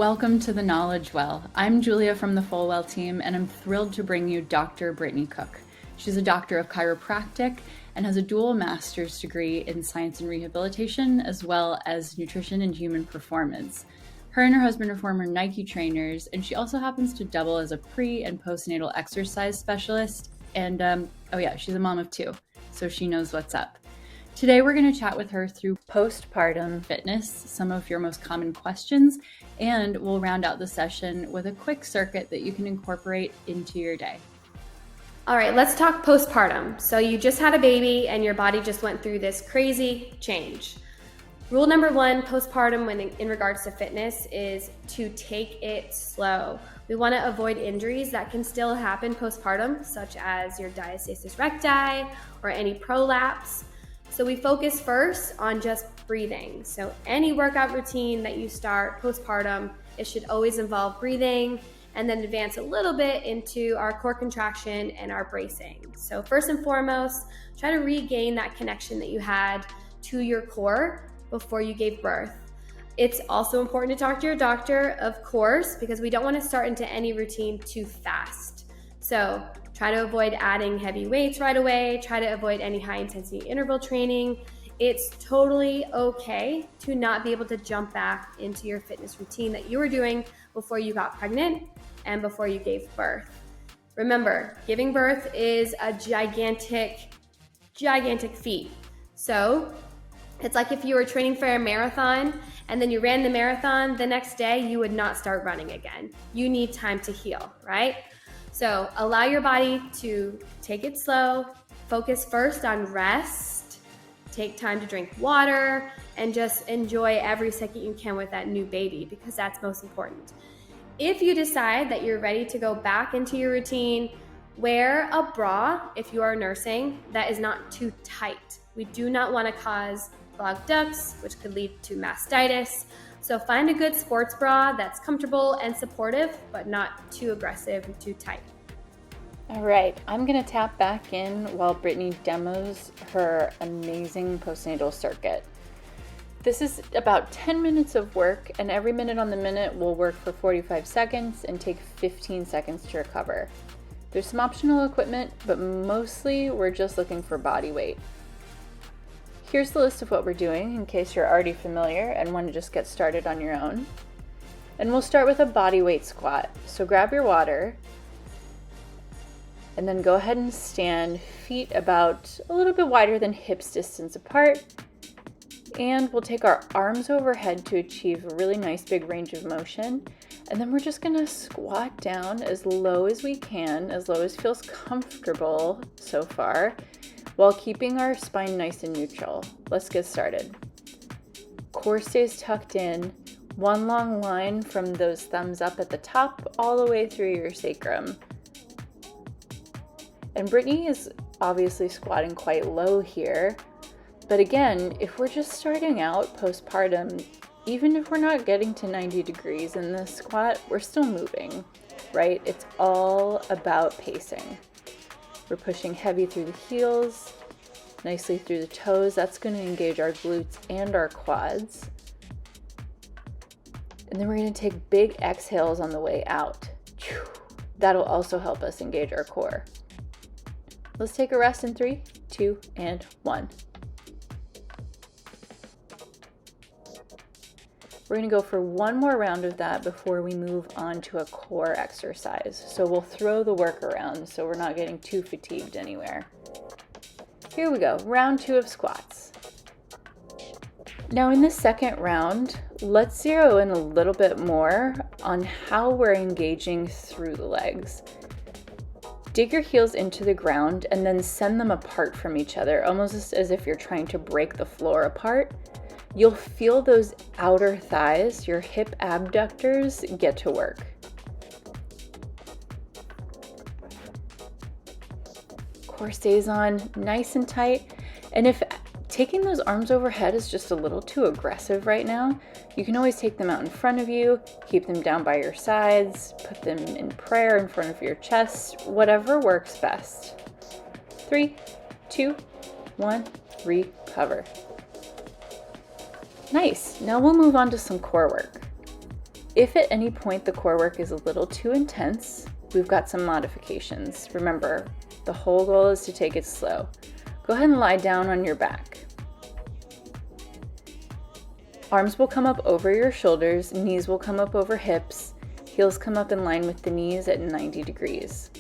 Welcome to the Knowledge Well. I'm Julia from the FullWell team, and I'm thrilled to bring you Dr. Brittaney Cook. She's a doctor of chiropractic and has a dual master's degree in science and rehabilitation, as well as nutrition and human performance. Her and her husband are former Nike trainers, and she also happens to double as a pre- and postnatal exercise specialist. And she's a mom of two, so she knows what's up. Today, we're going to chat with her through postpartum fitness, some of your most common questions, and we'll round out the session with a quick circuit that you can incorporate into your day. All right, let's talk postpartum. So you just had a baby and your body just went through this crazy change. Rule number one, postpartum when in regards to fitness, is to take it slow. We want to avoid injuries that can still happen postpartum, such as your diastasis recti or any prolapse. So we focus first on just breathing. So any workout routine that you start postpartum, it should always involve breathing, and then advance a little bit into our core contraction and our bracing. So first and foremost, try to regain that connection that you had to your core before you gave birth. It's also important to talk to your doctor, of course, because we don't want to start into any routine too fast. So try to avoid adding heavy weights right away. Try to avoid any high intensity interval training. It's totally okay to not be able to jump back into your fitness routine that you were doing before you got pregnant and before you gave birth. Remember, giving birth is a gigantic feat. So it's like if you were training for a marathon and then you ran the marathon, the next day you would not start running again. You need time to heal, right? So allow your body to take it slow, focus first on rest, take time to drink water, and just enjoy every second you can with that new baby, because that's most important. If you decide that you're ready to go back into your routine, wear a bra if you are nursing that is not too tight. We do not want to cause clogged ducts, which could lead to mastitis. So find a good sports bra that's comfortable and supportive, but not too aggressive and too tight. All right, I'm going to tap back in while Brittaney demos her amazing postnatal circuit. This is about 10 minutes of work, and every minute on the minute will work for 45 seconds and take 15 seconds to recover. There's some optional equipment, but mostly we're just looking for body weight. Here's the list of what we're doing in case you're already familiar and want to just get started on your own. And we'll start with a body weight squat. So grab your water and then go ahead and stand, feet about a little bit wider than hips distance apart. And we'll take our arms overhead to achieve a really nice big range of motion. And then we're just gonna squat down as low as we can, as low as feels comfortable so far, while keeping our spine nice and neutral. Let's get started. Core stays tucked in, one long line from those thumbs up at the top all the way through your sacrum. And Brittaney is obviously squatting quite low here, but again, if we're just starting out postpartum, even if we're not getting to 90 degrees in this squat, we're still moving, right? It's all about pacing. We're pushing heavy through the heels, nicely through the toes. That's going to engage our glutes and our quads. And then we're going to take big exhales on the way out. That'll also help us engage our core. Let's take a rest in 3, 2, and 1. We're going to go for one more round of that before we move on to a core exercise. So we'll throw the work around so we're not getting too fatigued anywhere. Here we go, round 2 of squats. Now in the second round, let's zero in a little bit more on how we're engaging through the legs. Dig your heels into the ground and then send them apart from each other, almost as if you're trying to break the floor apart. You'll feel those outer thighs, your hip abductors, get to work. Core stays on nice and tight. And if taking those arms overhead is just a little too aggressive right now, you can always take them out in front of you, keep them down by your sides, put them in prayer in front of your chest, whatever works best. 3, 2, 1, recover. Nice. Now we'll move on to some core work. If at any point the core work is a little too intense, we've got some modifications. Remember, the whole goal is to take it slow. Go ahead and lie down on your back. Arms will come up over your shoulders, knees will come up over hips, heels come up in line with the knees at 90 degrees.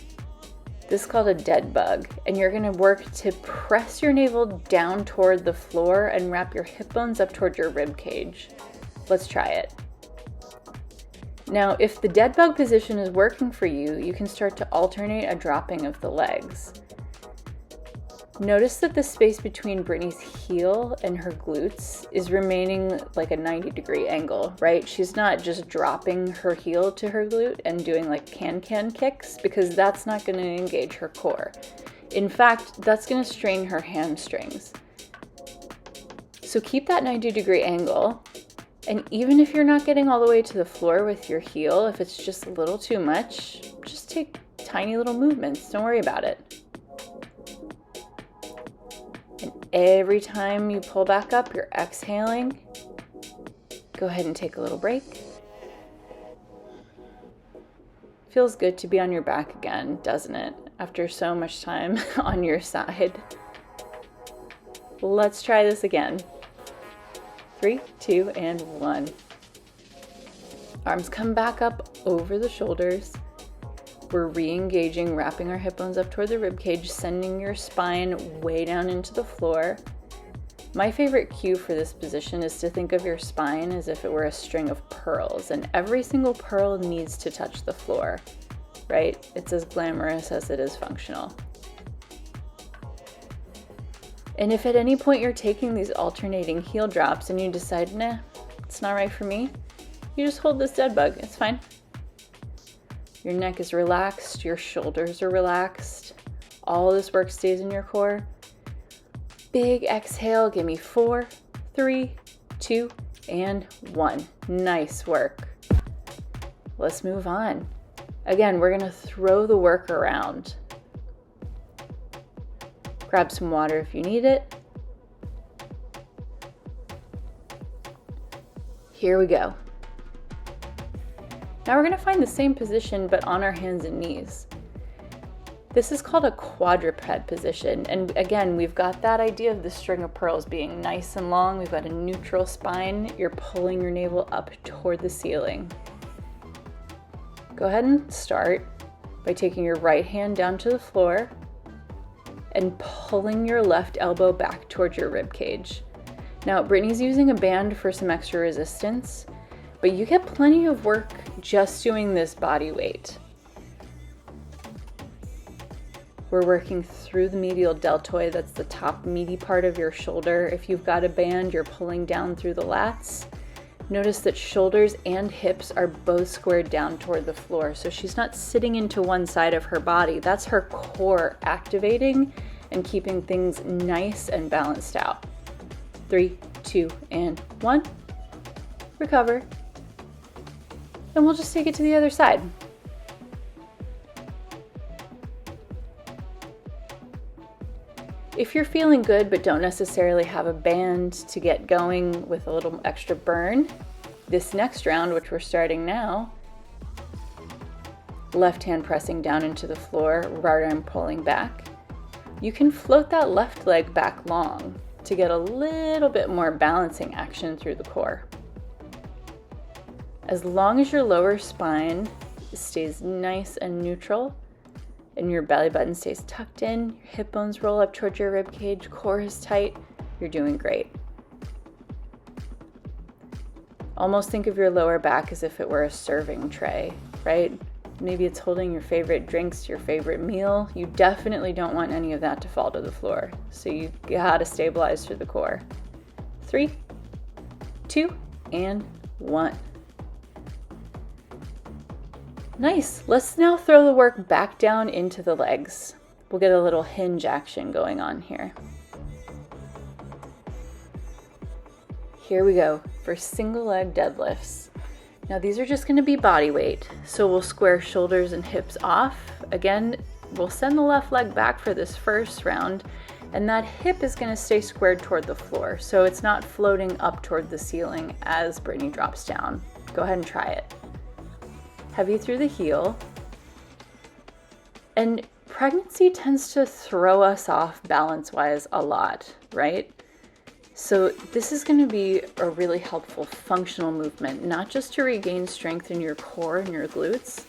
This is called a dead bug, and you're going to work to press your navel down toward the floor and wrap your hip bones up toward your rib cage. Let's try it. Now, if the dead bug position is working for you, you can start to alternate a dropping of the legs. Notice that the space between Brittany's heel and her glutes is remaining like a 90-degree angle, right? She's not just dropping her heel to her glute and doing like can-can kicks, because that's not going to engage her core. In fact, that's going to strain her hamstrings. So keep that 90-degree angle, and even if you're not getting all the way to the floor with your heel, if it's just a little too much, just take tiny little movements. Don't worry about it. And every time you pull back up, you're exhaling. Go ahead and take a little break. Feels good to be on your back again, doesn't it? After so much time on your side. Let's try this again. 3, 2, and 1. Arms come back up over the shoulders. We're re-engaging, wrapping our hip bones up toward the rib cage, sending your spine way down into the floor. My favorite cue for this position is to think of your spine as if it were a string of pearls, and every single pearl needs to touch the floor, right? It's as glamorous as it is functional. And if at any point you're taking these alternating heel drops and you decide, nah, it's not right for me, you just hold this dead bug, it's fine. Your neck is relaxed, your shoulders are relaxed. All this work stays in your core. Big exhale, give me 4, 3, 2, and 1. Nice work. Let's move on. Again, we're gonna throw the work around. Grab some water if you need it. Here we go. Now we're going to find the same position but on our hands and knees. This is called a quadruped position, and again, we've got that idea of the string of pearls being nice and long. We've got a neutral spine. You're pulling your navel up toward the ceiling. Go ahead and start by taking your right hand down to the floor and pulling your left elbow back towards your rib cage. Now, Brittany's using a band for some extra resistance, but you get plenty of work just doing this body weight. We're working through the medial deltoid, that's the top meaty part of your shoulder. If you've got a band, you're pulling down through the lats. Notice that shoulders and hips are both squared down toward the floor, so she's not sitting into one side of her body. That's her core activating and keeping things nice and balanced out. 3, 2, and 1. Recover. And we'll just take it to the other side. If you're feeling good but don't necessarily have a band to get going with a little extra burn, this next round, which we're starting now, left hand pressing down into the floor, right arm pulling back, you can float that left leg back long to get a little bit more balancing action through the core. As long as your lower spine stays nice and neutral and your belly button stays tucked in, your hip bones roll up towards your rib cage, core is tight, you're doing great. Almost think of your lower back as if it were a serving tray, right? Maybe it's holding your favorite drinks, your favorite meal. You definitely don't want any of that to fall to the floor. So you gotta stabilize through the core. 3, 2, and 1. Nice. Let's now throw the work back down into the legs. We'll get a little hinge action going on here. Here we go for single leg deadlifts. Now these are just going to be body weight. So we'll square shoulders and hips off. Again, we'll send the left leg back for this first round, and that hip is going to stay squared toward the floor. So it's not floating up toward the ceiling as Brittany drops down. Go ahead and try it. heavy through the heel. And pregnancy tends to throw us off balance-wise a lot, right? So this is going to be a really helpful functional movement, not just to regain strength in your core and your glutes,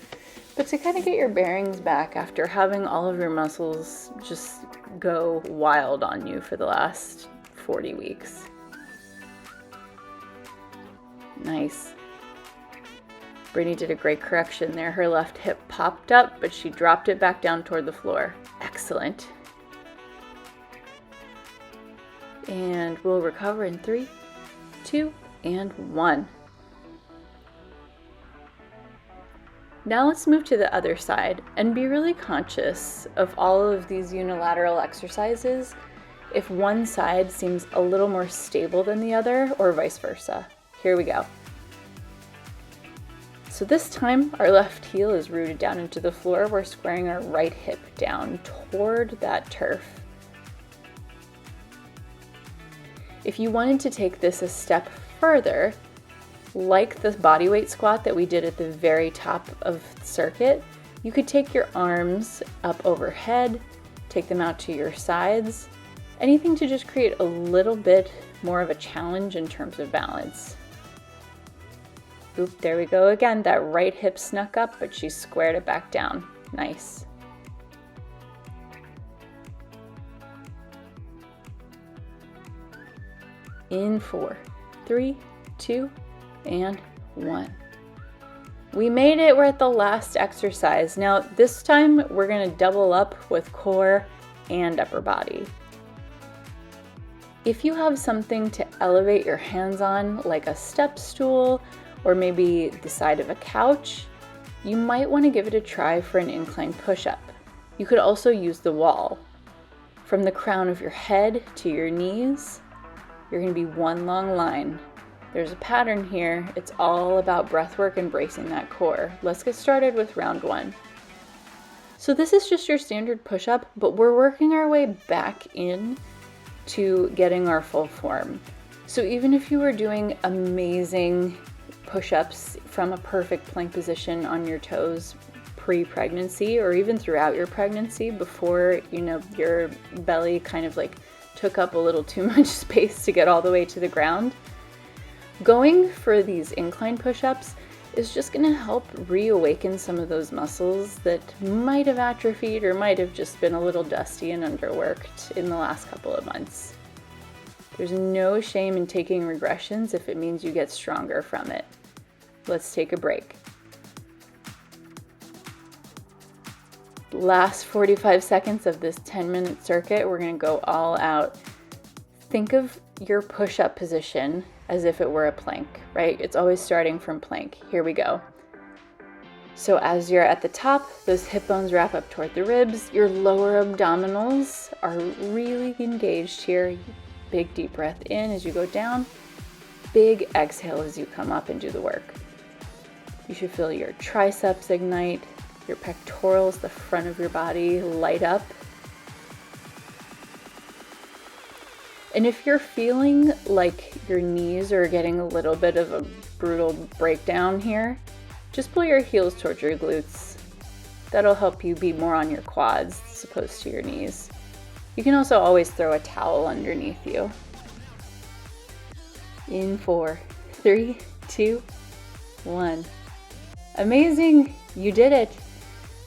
but to kind of get your bearings back after having all of your muscles just go wild on you for the last 40 weeks. Nice. Brittany did a great correction there. Her left hip popped up, but she dropped it back down toward the floor. Excellent. And we'll recover in 3, 2, and 1. Now let's move to the other side and be really conscious of all of these unilateral exercises if one side seems a little more stable than the other or vice versa. Here we go. So this time our left heel is rooted down into the floor. We're squaring our right hip down toward that turf. If you wanted to take this a step further, like the bodyweight squat that we did at the very top of the circuit, you could take your arms up overhead, take them out to your sides, anything to just create a little bit more of a challenge in terms of balance. Oop, there we go again. That right hip snuck up, but she squared it back down. Nice. In 4, 3, 2, and 1. We made it. We're at the last exercise. Now this time we're going to double up with core and upper body. If you have something to elevate your hands on, like a step stool or maybe the side of a couch, you might want to give it a try for an incline push-up. You could also use the wall. From the crown of your head to your knees, you're going to be one long line. There's a pattern here. It's all about breath work and bracing that core. Let's get started with round 1. So this is just your standard push-up, but we're working our way back in to getting our full form. So even if you were doing amazing push-ups from a perfect plank position on your toes pre-pregnancy, or even throughout your pregnancy before, your belly kind of like took up a little too much space to get all the way to the ground, going for these incline push-ups is just going to help reawaken some of those muscles that might have atrophied or might have just been a little dusty and underworked in the last couple of months. There's no shame in taking regressions if it means you get stronger from it. Let's take a break. Last 45 seconds of this 10-minute circuit, we're going to go all out. Think of your push-up position as if it were a plank, right? It's always starting from plank. Here we go. So as you're at the top, those hip bones wrap up toward the ribs. Your lower abdominals are really engaged here. Big deep breath in as you go down. Big exhale as you come up and do the work. You should feel your triceps ignite, your pectorals, the front of your body, light up. And if you're feeling like your knees are getting a little bit of a brutal breakdown here, just pull your heels towards your glutes. That'll help you be more on your quads as opposed to your knees. You can also always throw a towel underneath you. In 4, 3, 2, 1. Amazing! You did it!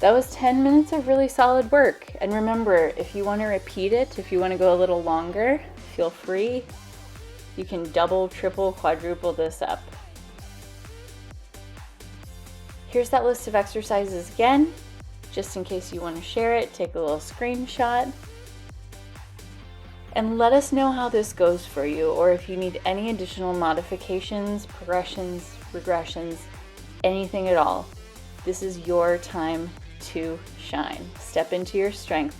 That was 10 minutes of really solid work. And remember, if you want to repeat it, if you want to go a little longer, feel free. You can double, triple, quadruple this up. Here's that list of exercises again, just in case you want to share it, take a little screenshot. And let us know how this goes for you, or if you need any additional modifications, progressions, regressions, anything at all. This is your time to shine. Step into your strength.